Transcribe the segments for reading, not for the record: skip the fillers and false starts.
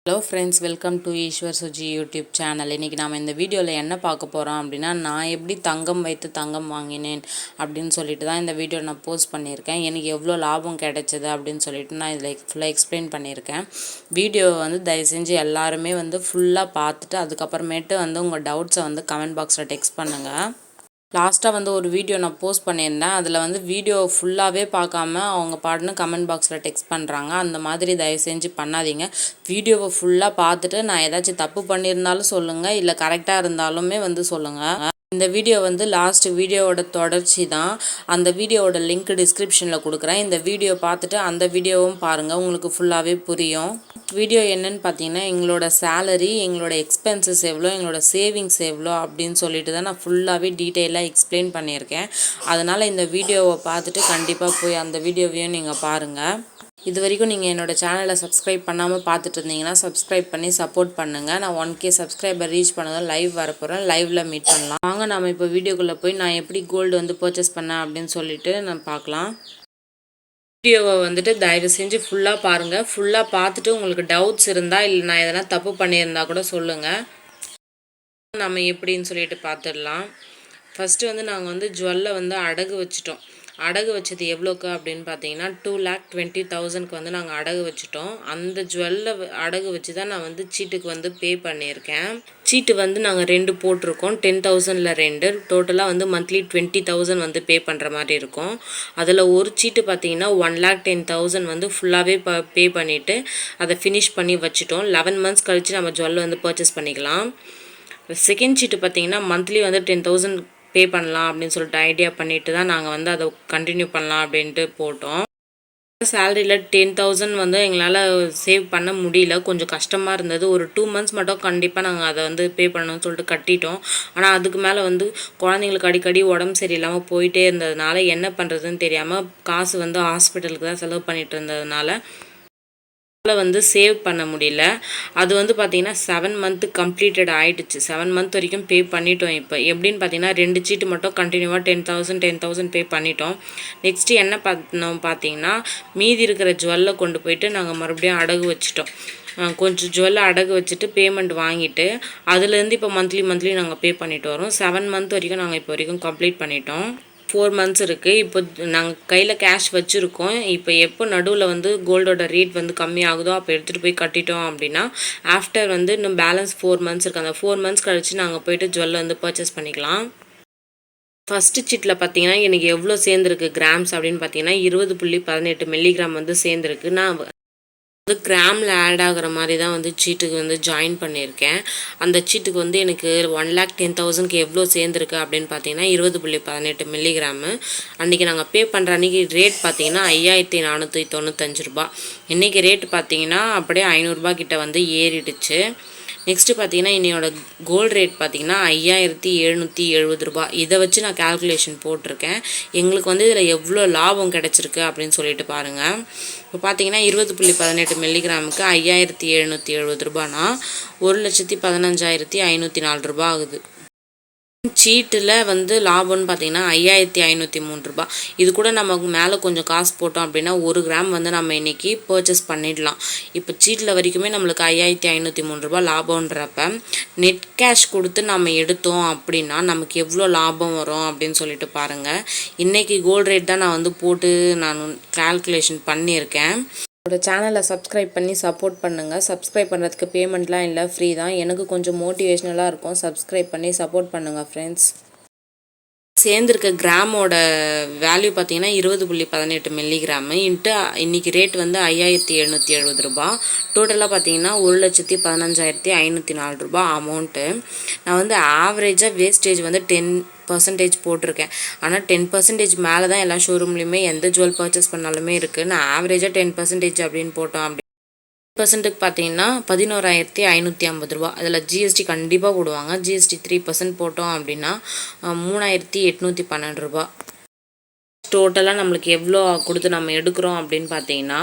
Hello friends, welcome to Eswar Suji YouTube channel. இன்றைக்கி நாம் இந்த வீடியோவில் என்ன பார்க்க போகிறோம் அப்படின்னா, நான் எப்படி தங்கம் வைத்து தங்கம் வாங்கினேன் அப்படின்னு சொல்லிட்டு தான் இந்த வீடியோ நான் போஸ்ட் பண்ணியிருக்கேன். எனக்கு எவ்வளோ லாபம் கிடைச்சது அப்படின்னு சொல்லிட்டு நான் இதில் ஃபுல்லாக எக்ஸ்பிளைன் பண்ணியிருக்கேன். வீடியோவை தயவு செஞ்சு எல்லாருமே ஃபுல்லாக பார்த்துட்டு அதுக்கப்புறமேட்டு உங்கள் டவுட்ஸை கமெண்ட் பாக்ஸில் டெக்ஸ்ட் பண்ணுங்கள். லாஸ்ட்டாக ஒரு வீடியோ நான் போஸ்ட் பண்ணியிருந்தேன். அதில் வீடியோ ஃபுல்லாகவே பார்க்காம அவங்க பாட்டுன்னு கமெண்ட் பாக்ஸில் டெக்ஸ்ட் பண்ணுறாங்க. அந்த மாதிரி தயவு செஞ்சு பண்ணாதீங்க. வீடியோவை ஃபுல்லாக பார்த்துட்டு நான் ஏதாச்சும் தப்பு பண்ணியிருந்தாலும் சொல்லுங்கள், இல்லை கரெக்டாக இருந்தாலுமே சொல்லுங்கள். இந்த வீடியோ லாஸ்ட் வீடியோவோட தொடர்ச்சி தான். அந்த வீடியோவோட லிங்க் டிஸ்கிரிப்ஷனில் கொடுக்குறேன். இந்த வீடியோ பார்த்துட்டு அந்த வீடியோவும் பாருங்கள், உங்களுக்கு ஃபுல்லாகவே புரியும். வீடியோ என்னன்னு பார்த்தீங்கன்னா, எங்களோட சேலரி, எங்களோட எக்ஸ்பென்சஸ் எவ்வளோ, எங்களோட சேவிங்ஸ் எவ்வளோ அப்படின்னு சொல்லிட்டு தான் நான் ஃபுல்லாகவே டீட்டெயிலாக எக்ஸ்பிளைன் பண்ணியிருக்கேன். அதனால் இந்த வீடியோவை பார்த்துட்டு கண்டிப்பாக போய் அந்த வீடியோவையும் நீங்கள் பாருங்கள். இது வரைக்கும் நீங்கள் என்னோடய சேனலை சப்ஸ்கிரைப் பண்ணாமல் பார்த்துட்டு இருந்தீங்கன்னா சப்ஸ்கிரைப் பண்ணி சப்போர்ட் பண்ணுங்கள். நான் 1K சப்ஸ்கிரைபர் ரீச் பண்ணதும் லைவ் வரப்போகிறேன். லைவில் மீட் பண்ணலாம். வாங்க நம்ம இப்போ வீடியோக்குள்ளே போய் நான் எப்படி கோல்டு பர்ச்சேஸ் பண்ணேன் அப்படின்னு சொல்லிட்டு நான் பார்க்கலாம். வீடியோவை தயவு செஞ்சு ஃபுல்லாக பாருங்கள். ஃபுல்லாக பார்த்துட்டு உங்களுக்கு டவுட்ஸ் இருந்தால், இல்லை நான் எதனா தப்பு பண்ணியிருந்தா கூட சொல்லுங்கள். நம்ம எப்படின்னு சொல்லிட்டு பார்த்துடலாம். ஃபஸ்ட்டு நாங்கள் ஜுவல்லை அடகு வச்சிட்டோம். அடகு வச்சது எவ்வளோக்கு அப்படின்னு பார்த்தீங்கன்னா 2,20,000க்கு நாங்கள் அடகு வச்சுட்டோம். அந்த ஜுவல்லை அடகு வச்சு தான் நான் சீட்டுக்கு பே பண்ணியிருக்கேன். சீட்டு நாங்கள் 2 போட்டிருக்கோம். 10,000ல் 2, டோட்டலாக மந்த்லி 20,000 பே பண்ணுற மாதிரி இருக்கும். அதில் ஒரு சீட்டு பார்த்தீங்கன்னா 1,10,000 ஃபுல்லாகவே பே பண்ணிவிட்டு அதை ஃபினிஷ் பண்ணி வச்சுட்டோம். 11 months கழித்து நம்ம ஜுவல்லை பர்ச்சேஸ் பண்ணிக்கலாம். செகண்ட் சீட்டு பார்த்தீங்கன்னா மந்த்லி 10,000 பே பண்ணலாம் அப்படின்னு சொல்லிட்டு ஐடியா பண்ணிட்டு தான் நாங்கள் அதை கண்டினியூ பண்ணலாம் அப்படின்ட்டு போட்டோம். சேலரியில் 10,000 எங்களால் சேவ் பண்ண முடியல, கொஞ்சம் கஷ்டமாக இருந்தது. ஒரு 2 months மட்டும் கண்டிப்பாக நாங்கள் அதை பே பண்ணணும்னு சொல்லிட்டு கட்டிட்டோம். ஆனால் அதுக்கு மேலே குழந்தைங்களுக்கு அடிக்கடி உடம்பு சரியில்லாமல் போயிட்டே இருந்ததுனால என்ன பண்ணுறதுன்னு தெரியாமல் காசு ஹாஸ்பிட்டலுக்கு தான் செலவு பண்ணிட்டு இருந்ததுனால சேவ் பண்ண முடியல. அது பார்த்திங்கன்னா 7 month கம்ப்ளீட்டட் ஆகிடுச்சு. 7 month வரைக்கும் பே பண்ணிட்டோம். இப்போ எப்படின்னு பார்த்தீங்கன்னா 2 சீட்டு மட்டும் கண்டினியூவாக 10,000 பே பண்ணிட்டோம். நெக்ஸ்ட்டு என்ன பண்ணோம் பார்த்தீங்கன்னா, மீதி இருக்கிற ஜுவல்லை கொண்டு போயிட்டு நாங்கள் மறுபடியும் அடகு வச்சிட்டோம். கொஞ்சம் ஜுவல்லை அடகு வச்சுட்டு பேமெண்ட் வாங்கிட்டு அதுலேருந்து இப்போ மந்த்லி நாங்கள் பே பண்ணிட்டு வரோம். 7 month வரைக்கும் நாங்கள் இப்போ வரைக்கும் கம்ப்ளீட் பண்ணிட்டோம். 4 months இருக்குது. இப்போ நாங்கள் கையில் கேஷ் வச்சுருக்கோம். இப்போ எப்போ நடுவில் கோல்டோட ரேட் கம்மி ஆகுதோ அப்போ எடுத்துகிட்டு போய் கட்டிட்டோம் அப்படின்னா ஆஃப்டர் இன்னும் பேலன்ஸ் 4 months இருக்குது. அந்த 4 months கழித்து நாங்கள் போய்ட்டு ஜுவல்லை பர்ச்சேஸ் பண்ணிக்கலாம். ஃபஸ்ட்டு சீட்டில் பார்த்தீங்கன்னா எனக்கு எவ்வளோ சேர்ந்துருக்கு கிராம்ஸ் அப்படின்னு பார்த்தீங்கன்னா 20.18 மில்லிகிராம் சேர்ந்துருக்கு. நான் கிராமில் ஆட் ஆகிற மாதிரி தான் சீட்டுக்கு ஜாயின் பண்ணியிருக்கேன். அந்த சீட்டுக்கு எனக்கு 1,10,000க்கு எவ்வளோ சேர்ந்துருக்கு அப்படின்னு பார்த்தீங்கன்னா 20.18 மில்லிகிராமு. அன்றைக்கி நாங்கள் பே பண்ணுற அன்றைக்கி ரேட் பார்த்தீங்கன்னா 5,495 ரூபா. இன்றைக்கி ரேட் பார்த்தீங்கன்னா அப்படியே 500 ரூபா கிட்ட ஏறிடுச்சு. நெக்ஸ்ட்டு பார்த்தீங்கன்னா என்னோட கோல்டு ரேட் பார்த்தீங்கன்னா 5,770 ரூபா. இதை வச்சு நான் கால்குலேஷன் போட்டிருக்கேன். எங்களுக்கு இதில் எவ்வளோ லாபம் கிடச்சிருக்கு அப்படின்னு சொல்லிட்டு பாருங்கள். இப்போ பார்த்தீங்கன்னா 20.18 மில்லிகிராமுக்கு 5,770 ரூபானா 1,15,504 ரூபா ஆகுது. சீட்டில் லாபம்னு பார்த்தீங்கன்னா 5,503 ரூபா. இது கூட நமக்கு மேலே கொஞ்சம் காசு போட்டோம் அப்படின்னா 1 கிராம் நம்ம இன்றைக்கி பர்ச்சேஸ் பண்ணிடலாம். இப்போ சீட்டில் வரைக்குமே நம்மளுக்கு 5,503 ரூபா லாபம்ன்றப்ப நெட் கேஷ் கொடுத்து நம்ம எடுத்தோம் அப்படின்னா நமக்கு எவ்வளோ லாபம் வரும் அப்படின்னு சொல்லிட்டு பாருங்கள். இன்றைக்கி கோல்டு ரேட் தான் நான் போட்டு நான் கால்குலேஷன் பண்ணியிருக்கேன். என்னோட சேனலை சப்ஸ்கிரைப் பண்ணி சப்போர்ட் பண்ணுங்கள். சப்ஸ்கிரைப் பண்ணுறதுக்கு பேமெண்ட்லாம் இல்லை, ஃப்ரீ தான். எனக்கு கொஞ்சம் மோட்டிவேஷ்னலாக இருக்கும். சப்ஸ்கிரைப் பண்ணி சப்போர்ட் பண்ணுங்கள் ஃப்ரெண்ட்ஸ். சேர்ந்துருக்க கிராமோட வேல்யூ பார்த்தீங்கன்னா 20.18 மில்லிகிராமு இன்ட்டு இன்றைக்கி ரேட் 5,770 ரூபா. டோட்டலாக பார்த்தீங்கன்னா 1,15,504 ரூபா அமௌண்ட்டு. நான் ஆவரேஜாக வேஸ்டேஜ் 10% போட்டிருக்கேன். ஆனால் 10% மேலே தான் எல்லா ஷோரூம்லேயுமே எந்த ஜுவல் பர்ச்சேஸ் பண்ணாலுமே இருக்குது. நான் ஆவரேஜாக 10% அப்படின்னு போட்டோம். அப்படி 10% பார்த்தீங்கன்னா 11,550 ரூபா. அதில் ஜிஎஸ்டி கண்டிப்பாக போடுவாங்க. ஜிஎஸ்டி 3% போட்டோம் அப்படின்னா 3,812 ரூபா. டோட்டலாக நம்மளுக்கு எவ்வளோ கொடுத்து நம்ம எடுக்கிறோம் அப்படின்னு பார்த்தீங்கன்னா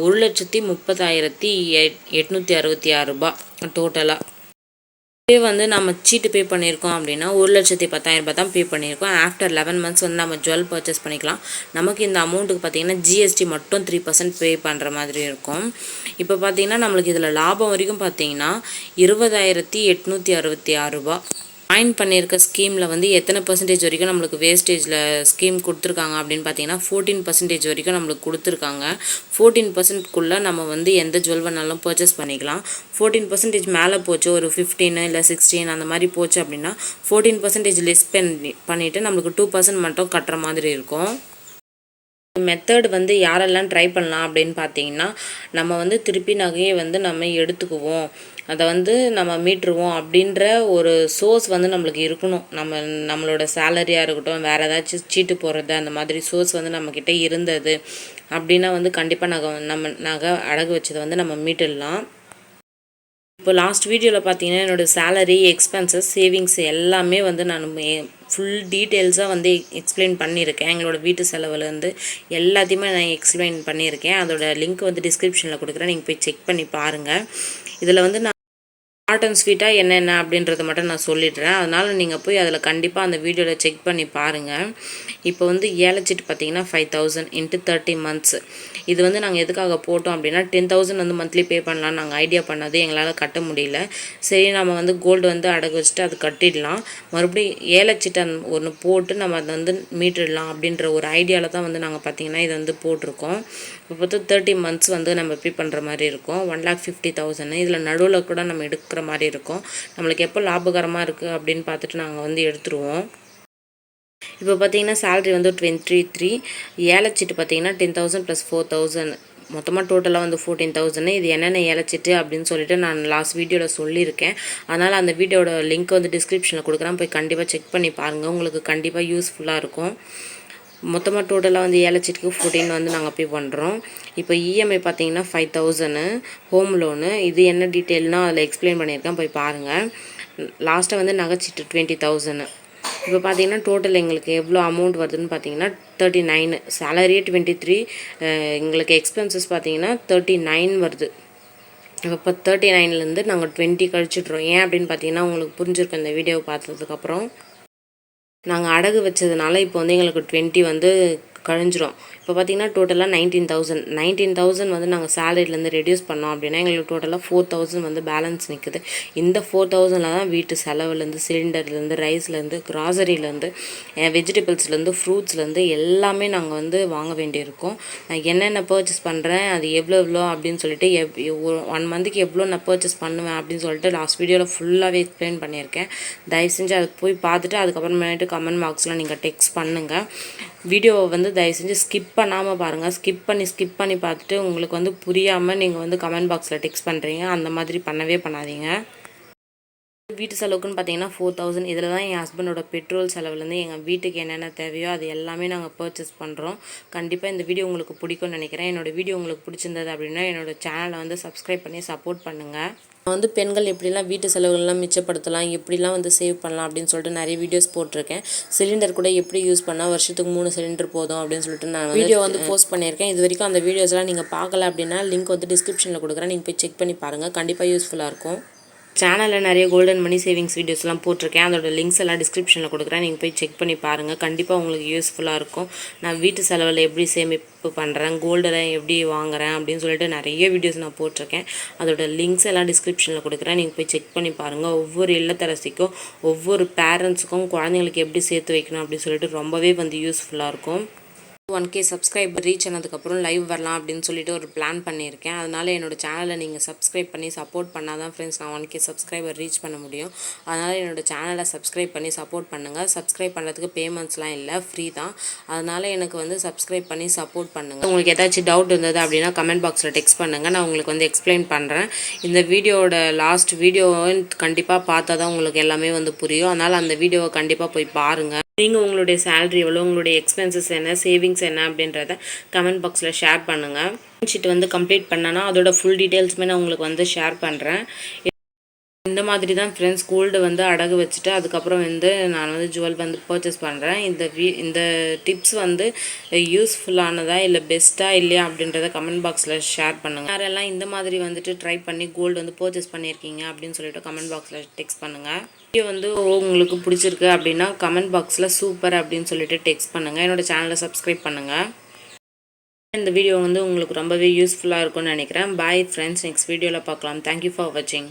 1,30,866 ரூபா டோட்டலாக. இதே வந்து நம்ம சீட்டு பே பண்ணியிருக்கோம் அப்படின்னா 1,10,000 தான் பே பண்ணியிருக்கோம். ஆஃப்டர் 11 மந்த்ஸ் வந்து நம்ம ஜுவல் பர்ச்சேஸ் பண்ணிக்கலாம். நமக்கு இந்த அமௌண்ட்டுக்கு பார்த்தீங்கன்னா ஜிஎஸ்டி மட்டும் 3% பே பண்ணுற மாதிரி இருக்கும். இப்போ பார்த்தீங்கன்னா நம்மளுக்கு இதில் லாபம் வரைக்கும் பார்த்தீங்கன்னா 20,866 ரூபா. ஜாயின் பண்ணியிருக்க ஸ்கீமில் வந்து எத்தனை பர்சன்டேஜ் வரைக்கும் நம்மளுக்கு வேஸ்டேஜில் ஸ்கீம் கொடுத்துருக்காங்க அப்படின்னு பார்த்தீங்கன்னா 14% வரைக்கும் நம்மளுக்கு கொடுத்துருக்காங்க. 14%க்குள்ளே நம்ம வந்து எந்த ஜுவல் வேணாலும் பர்ச்சேஸ் பண்ணிக்கலாம். 14% மேலே போச்சு, ஒரு 15 இல்லை 16 அந்த மாதிரி போச்சு அப்படின்னா 14% லெஸ் பண்ணிவிட்டு நம்மளுக்கு 2% மட்டும் கட்டுற மாதிரி இருக்கும். மெத்தட் வந்து யாரெல்லாம் ட்ரை பண்ணலாம் அப்படின்னு பார்த்தீங்கன்னா, நம்ம வந்து திருப்பி நகையை வந்து நம்ம எடுத்துக்குவோம், அதை வந்து நம்ம மீட்டுருவோம் அப்படின்ற ஒரு சோர்ஸ் வந்து நம்மளுக்கு இருக்கணும். நம்மளோட சேலரியாக இருக்கட்டும், வேறு ஏதாச்சும் சீட்டு போடுறது அந்த மாதிரி சோர்ஸ் வந்து நம்மக்கிட்ட இருந்தது அப்படின்னா வந்து கண்டிப்பாக நகை அடகு வச்சதை வந்து நம்ம மீட்டுடலாம். இப்போ லாஸ்ட் வீடியோவில் பார்த்தீங்கன்னா என்னோடய சேலரி, எக்ஸ்பென்சஸ், சேவிங்ஸ் எல்லாமே வந்து நான் ஃபுல் டீட்டெயில்ஸாக வந்து எக்ஸ்பிளைன் பண்ணியிருக்கேன். எங்களோட வீட்டு செலவுலேருந்து எல்லாத்தையுமே நான் எக்ஸ்பிளைன் பண்ணியிருக்கேன். அதோட லிங்க் வந்து டிஸ்கிரிப்ஷனில் கொடுக்குறேன், நீங்கள் போய் செக் பண்ணி பாருங்கள். இதில் வந்து நான் ஷார்ட் அண்ட் ஸ்வீட்டாக என்னென்ன அப்படின்றத மட்டும் நான் சொல்லிடுறேன். அதனால் நீங்கள் போய் அதில் கண்டிப்பாக அந்த வீடியோவில் செக் பண்ணி பாருங்கள். இப்போ வந்து ஏலச்சீட்டு பார்த்தீங்கன்னா 5,000 × 30 months. இது வந்து நாங்கள் எதுக்காக போட்டோம் அப்படின்னா 10,000 வந்து மந்த்லி பே பண்ணலான்னு நாங்கள் ஐடியா பண்ணது, எங்களால் கட்ட முடியல. சரி நம்ம வந்து கோல்டு வந்து அடகு வச்சுட்டு அது கட்டிடலாம், மறுபடியும் ஏலச்சீட்டை ஒன்று போட்டு நம்ம அதை வந்து மீட்டுடலாம் அப்படின்ற ஒரு ஐடியாவில் தான் வந்து நாங்கள் பார்த்தீங்கன்னா இதை வந்து போட்டிருக்கோம். இப்போ பார்த்து 30 months வந்து நம்ம பே பண்ணுற மாதிரி இருக்கும். 1,50,000. இதில் நடுவில் கூட நம்ம எடுக்கிற மாதிரி இருக்கும். நம்மளுக்கு எப்போ லாபகரமாக இருக்குது அப்படின்னு பார்த்துட்டு நாங்கள் வந்து எடுத்துருவோம். இப்போ பார்த்தீங்கன்னா சேலரி வந்து 23. ஏலச்சீட்டு பார்த்தீங்கன்னா 10,000 + 4,000, மொத்தமாக டோட்டலாக வந்து 14,000. இது என்னென்ன ஏலச்சீட்டு அப்படின்னு சொல்லிட்டு நான் லாஸ்ட் வீடியோவில் சொல்லியிருக்கேன். அதனால் அந்த வீடியோட லிங்க் வந்து டிஸ்கிரிப்ஷனில் கொடுக்குறேன், போய் கண்டிப்பாக செக் பண்ணி பாருங்கள், உங்களுக்கு கண்டிப்பாக யூஸ்ஃபுல்லாக இருக்கும். மொத்தமாக டோட்டலாக வந்து ஏலச்சீட்டுக்கு 14 வந்து நாங்கள் பே பண்ணுறோம். இப்போ இஎம்ஐ பார்த்தீங்கன்னா 5,000 ஹோம் லோனு. இது என்ன டீட்டெயில்னால் அதில் எக்ஸ்பிளைன் பண்ணியிருக்கேன், போய் பாருங்கள். லாஸ்ட்டாக வந்து நகைச்சீட்டு 20,000. இப்போ பார்த்தீங்கன்னா டோட்டல் எங்களுக்கு எவ்வளோ அமௌண்ட் வருதுன்னு பார்த்தீங்கன்னா 39. சேலரியே 23, எங்களுக்கு எக்ஸ்பென்சஸ் பார்த்தீங்கன்னா 39 வருது. இப்போ 39லேருந்து நாங்கள் 20 கழிச்சிட்றோம். ஏன் அப்படின்னு பார்த்தீங்கன்னா உங்களுக்கு புரிஞ்சிருக்கும் இந்த வீடியோவை பார்த்ததுக்கப்புறம். நாங்கள் அடகு வச்சதுனால இப்போ வந்து எங்களுக்கு 20 வந்து கழிஞ்சிரும். இப்போ பார்த்தீங்கன்னா டோட்டலாக 19,000 வந்து நாங்கள் சேலரியிலேருந்து ரெடியூஸ் பண்ணோம் அப்படின்னா எங்களுக்கு டோட்டலாக 4,000 வந்து பேலன்ஸ் நிற்குது. இந்த 4,000ல் தான் வீட்டு செலவுலேருந்து, சிலிண்டர்லேருந்து, ரைஸ்லேருந்து, கிராசரிலேருந்து, வெஜிடபிள்ஸ்லேருந்து, ஃப்ரூட்ஸ்லேருந்து எல்லாமே நாங்கள் வந்து வாங்க வேண்டியிருக்கும். நான் என்னென்ன பர்ச்சேஸ் பண்ணுறேன், அது எவ்வளோ அப்படின்னு சொல்லிட்டு 1 மந்த்துக்கு எவ்வளோ நான் பர்ச்சேஸ் பண்ணுவேன் அப்படின்னு சொல்லிட்டு லாஸ்ட் வீடியோவில் ஃபுல்லாகவே எக்ஸ்பிளைன் பண்ணியிருக்கேன். தயவு செஞ்சு அதை போய் பார்த்துட்டு அதுக்கப்புறமேட்டு கமெண்ட் பாக்ஸில் நீங்கள் டெக்ஸ்ட் பண்ணுங்கள். வீடியோவை வந்து தயவு செஞ்சு ஸ்கிப் பண்ணாமல் பாருங்கள். ஸ்கிப் பண்ணி பார்த்துட்டு உங்களுக்கு வந்து புரியாமல் நீங்கள் வந்து கமெண்ட் பாக்ஸில் டெக்ஸ்ட் பண்ணுறீங்க, அந்த மாதிரி பண்ணவே பண்ணாதீங்க. வீட்டு செலவுக்குன்னு பார்த்தீங்கன்னா 4,000. இதில் தான் என் ஹஸ்பண்டோட பெட்ரோல் செலவுலேருந்து எங்கள் வீட்டுக்கு என்னென்ன தேவையோ அது எல்லாமே நாங்கள் பர்ச்சேஸ் பண்ணுறோம். கண்டிப்பாக இந்த வீடியோ உங்களுக்கு பிடிக்கும்னு நினைக்கிறேன். என்னோடய வீடியோ உங்களுக்கு பிடிச்சிருந்தது அப்படின்னா என்னோடய சேனலை வந்து சப்ஸ்கிரைப் பண்ணி சப்போர்ட் பண்ணுங்கள். வந்து பெண்கள் எப்படிலாம் வீட்டு செலவுகள்லாம் மிச்சப்படுத்தலாம், எப்படிலாம் வந்து சேவ் பண்ணலாம் அப்படின்னு சொல்லிட்டு நிறைய வீடியோஸ் போட்டிருக்கேன். சிலிண்டர் கூட எப்படி யூஸ் பண்ணால் வருஷத்துக்கு 3 சிலிண்டர் போதும் அப்படின்னு சொல்லிட்டு நான் வீடியோ வந்து போஸ்ட் பண்ணியிருக்கேன். இது வரைக்கும் அந்த வீடியோஸ்லாம் நீங்கள் பார்க்கல அப்படின்னா லிங்க் வந்து டிஸ்கிரிப்ஷனில் கொடுக்குறேன், நீங்கள் போய் செக் பண்ணி பாருங்கள், கண்டிப்பாக யூஸ்ஃபுல்லாக இருக்கும். சேனலில் நிறைய கோல்டன் மணி சேவிங்ஸ் வீடியோஸ்லாம் போட்டிருக்கேன், அதோட லிங்க்ஸ் எல்லாம் டிஸ்கிரிப்ஷனில் கொடுக்குறேன், நீங்கள் போய் செக் பண்ணி பாருங்கள், கண்டிப்பாக உங்களுக்கு யூஸ்ஃபுல்லாக இருக்கும். நான் வீட்டு செலவில் எப்படி சேமிப்பு பண்ணுறேன், கோல்டெல்லாம் எப்படி வாங்குறேன் அப்படின்னு சொல்லிட்டு நிறைய வீடியோஸ் நான் போட்டிருக்கேன். அதோட லிங்க்ஸ் எல்லாம் டிஸ்கிரிப்ஷனில் கொடுக்குறேன், நீங்கள் போய் செக் பண்ணி பாருங்கள். ஒவ்வொரு இல்லத்தரசிக்கும், ஒவ்வொரு பேரண்ட்ஸுக்கும் குழந்தைங்களுக்கு எப்படி சேர்த்து வைக்கணும் அப்படின்னு சொல்லிட்டு ரொம்பவே வந்து யூஸ்ஃபுல்லாக இருக்கும். 1K சப்ஸ்கிரைபர் ரீச் ஆனதுக்கப்புறம் லைவ் வரலாம் அப்படின்னு சொல்லிட்டு ஒரு பிளான் பண்ணியிருக்கேன். அதனால் என்னோடய சேனலை நீங்கள் சப்ஸ்கிரைப் பண்ணி சப்போர்ட் பண்ணால் தான் ஃப்ரெண்ட்ஸ் நான் 1K சப்ஸ்கிரைபர் ரீச் பண்ண முடியும். அதனால் என்னோடய சேனலை சப்ஸ்கிரைப் பண்ணி சப்போர்ட் பண்ணுங்கள். சப்ஸ்கிரைப் பண்ணுறதுக்கு பேமெண்ட்ஸ்லாம் இல்லை, ஃப்ரீ தான். அதனால் எனக்கு வந்து சப்ஸ்கிரைப் பண்ணி சப்போர்ட் பண்ணுங்கள். உங்களுக்கு ஏதாச்சும் டவுட் இருந்தது அப்படின்னா கமெண்ட் பாக்ஸில் டெக்ஸ்ட் பண்ணுங்கள், நான் உங்களுக்கு வந்து எக்ஸ்பிளைன் பண்ணுறேன். இந்த வீடியோவோட லாஸ்ட் வீடியோவை கண்டிப்பாக பார்த்தா தான் உங்களுக்கு எல்லாமே வந்து புரியும். அதனால் அந்த வீடியோவை கண்டிப்பாக போய் பாருங்கள். நீங்கள் உங்களுடைய சேலரி எவ்வளோ, உங்களுடைய எக்ஸ்பென்சஸ் என்ன, சேவிங்ஸ் என்ன அப்படின்றத கமெண்ட் பாக்ஸில் ஷேர் பண்ணுங்கள். ஷீட் வந்து கம்ப்ளீட் பண்ணனா அதோட ஃபுல் டீட்டெயில்ஸுமே நான் உங்களுக்கு வந்து ஷேர் பண்ணுறேன். இந்த மாதிரி தான் ஃப்ரெண்ட்ஸ் கோல்டு வந்து அடகு வச்சுட்டு அதுக்கப்புறம் வந்து நான் வந்து ஜுவல் வந்து பர்ச்சேஸ் பண்ணுறேன். இந்த டிப்ஸ் வந்து யூஸ்ஃபுல்லானதா இல்லை பெஸ்ட்டாக இல்லையா அப்படின்றத கமெண்ட் பாக்ஸில் ஷேர் பண்ணுங்கள். யாரெல்லாம் இந்த மாதிரி வந்துட்டு ட்ரை பண்ணி கோல்டு வந்து பர்ச்சேஸ் பண்ணியிருக்கீங்க அப்படின்னு சொல்லிட்டு கமெண்ட் பாக்ஸில் டெக்ஸ்ட் பண்ணுங்கள். வீடியோ வந்து உங்களுக்கு பிடிச்சிருக்கு அப்படின்னா கமெண்ட் பாக்ஸில் சூப்பர் அப்படின்னு சொல்லிட்டு டெக்ஸ்ட் பண்ணுங்கள். என்னோடய சேனலை சப்ஸ்கிரைப் பண்ணுங்கள். இந்த வீடியோ வந்து உங்களுக்கு ரொம்பவே யூஸ்ஃபுல்லாக இருக்கும்னு நினைக்கிறேன். பாய் ஃப்ரெண்ட்ஸ், நெக்ஸ்ட் வீடியோவில் பார்க்கலாம். தேங்க்யூ ஃபார் வாட்சிங்.